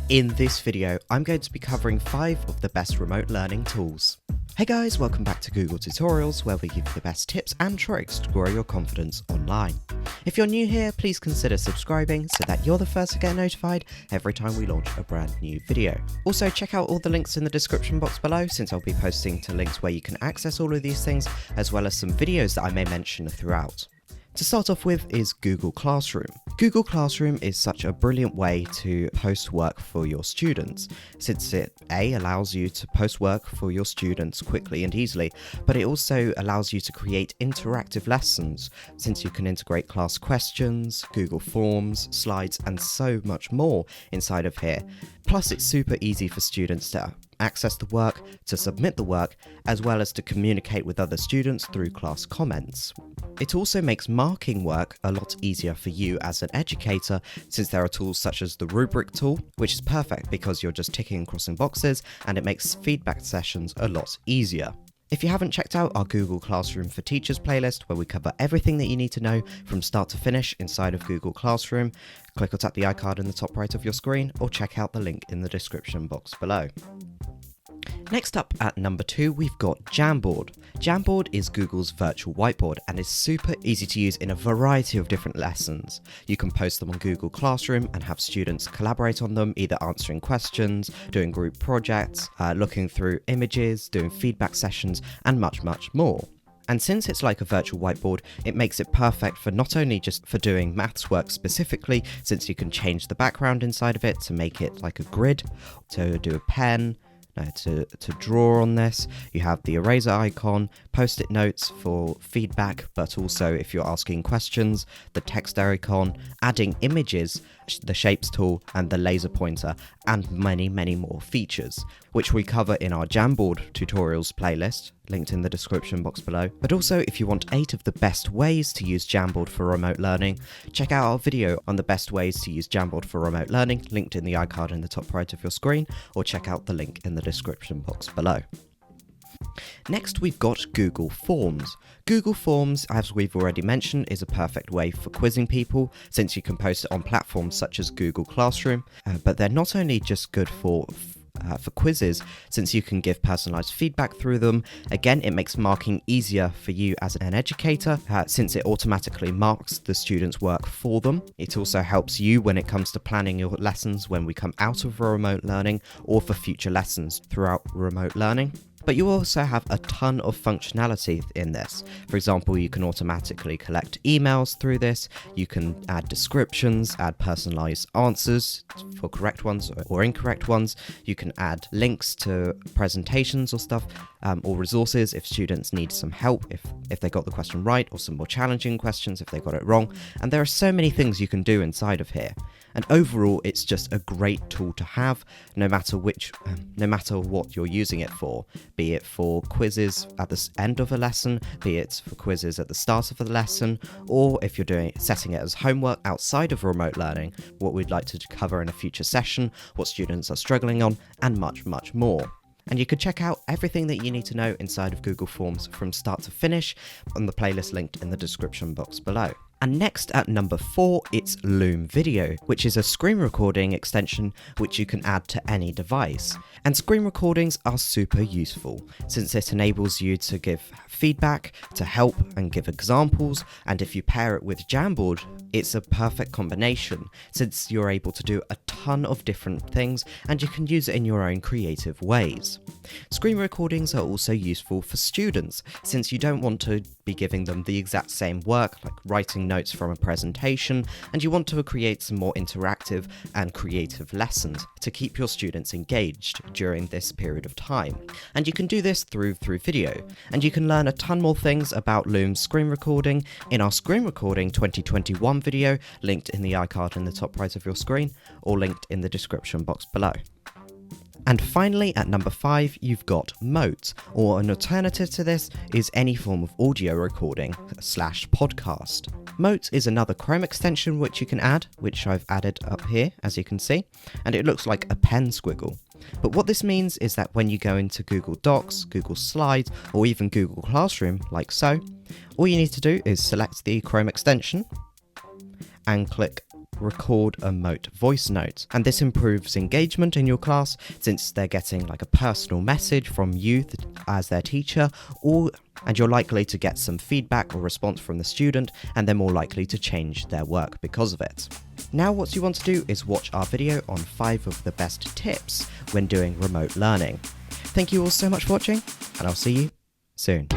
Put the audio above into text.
In this video, I'm going to be covering 5 of the best remote learning tools. Hey guys, welcome back to Google Tutorials, where we give you the best tips and tricks to grow your confidence online. If you're new here, please consider subscribing so that you're the first to get notified every time we launch a brand new video. Also, check out all the links in the description box below, since I'll be posting to links where you can access all of these things, as well as some videos that I may mention throughout. To start off with is Google Classroom. Google Classroom is such a brilliant way to post work for your students, since it allows you to post work for your students quickly and easily, but it also allows you to create interactive lessons, since you can integrate class questions, Google Forms, slides, and so much more inside of here. Plus, it's super easy for students to access the work, to submit the work, as well as to communicate with other students through class comments. It also makes marking work a lot easier for you as an educator, since there are tools such as the rubric tool, which is perfect because you're just ticking and crossing boxes, and it makes feedback sessions a lot easier. If you haven't checked out our Google Classroom for Teachers playlist, where we cover everything that you need to know from start to finish inside of Google Classroom, click or tap the icon in the top right of your screen, or check out the link in the description box below. Next up at number 2, we've got Jamboard. Jamboard is Google's virtual whiteboard and is super easy to use in a variety of different lessons. You can post them on Google Classroom and have students collaborate on them, either answering questions, doing group projects, looking through images, doing feedback sessions, and much more. And since it's like a virtual whiteboard, it makes it perfect for not only just for doing maths work specifically, since you can change the background inside of it to make it like a grid, to do a pen, to draw on this. You have the eraser icon, post-it notes for feedback, but also if you're asking questions, the text icon, adding images, the shapes tool, and the laser pointer, and many more features, which we cover in our Jamboard tutorials playlist, linked in the description box below. But also, if you want 8 of the best ways to use Jamboard for remote learning, check out our video on the best ways to use Jamboard for remote learning, linked in the icon in the top right of your screen, or check out the link in the description box below. Next, we've got Google Forms. Google Forms, as we've already mentioned, is a perfect way for quizzing people, since you can post it on platforms such as Google Classroom, but they're not only just good for quizzes, since you can give personalized feedback through them. Again, it makes marking easier for you as an educator, since it automatically marks the students' work for them. It also helps you when it comes to planning your lessons when we come out of remote learning, or for future lessons throughout remote learning. But you also have a ton of functionality in this. For example, you can automatically collect emails through this, you can add descriptions, add personalized answers for correct ones or incorrect ones, you can add links to presentations or stuff, or resources if students need some help if they got the question right, or some more challenging questions if they got it wrong. And there are so many things you can do inside of here. And overall, it's just a great tool to have, no matter what you're using it for, be it for quizzes at the end of a lesson, be it for quizzes at the start of a lesson, or if you're setting it as homework outside of remote learning, what we'd like to cover in a future session, what students are struggling on, and much more. And you can check out everything that you need to know inside of Google Forms from start to finish on the playlist linked in the description box below. And next at number 4, it's Loom Video, which is a screen recording extension which you can add to any device. And screen recordings are super useful, since it enables you to give feedback, to help and give examples, and if you pair it with Jamboard, it's a perfect combination, since you're able to do a ton of different things and you can use it in your own creative ways. Screen recordings are also useful for students, since you don't want to be giving them the exact same work, like writing notes from a presentation, and you want to create some more interactive and creative lessons to keep your students engaged during this period of time. And you can do this through video, and you can learn a ton more things about Loom screen recording in our Screen Recording 2021 video, linked in the icon in the top right of your screen, or linked in the description box below. And finally, at number 5, you've got Mote, or an alternative to this is any form of audio recording / podcast. Mote is another Chrome extension which you can add, which I've added up here, as you can see, and it looks like a pen squiggle. But what this means is that when you go into Google Docs, Google Slides, or even Google Classroom, like so, all you need to do is select the Chrome extension and click record a Mote voice note. And this improves engagement in your class since they're getting like a personal message from you as their teacher, and you're likely to get some feedback or response from the student, and they're more likely to change their work because of it. Now what you want to do is watch our video on 5 of the best tips when doing remote learning. Thank you all so much for watching, and I'll see you soon.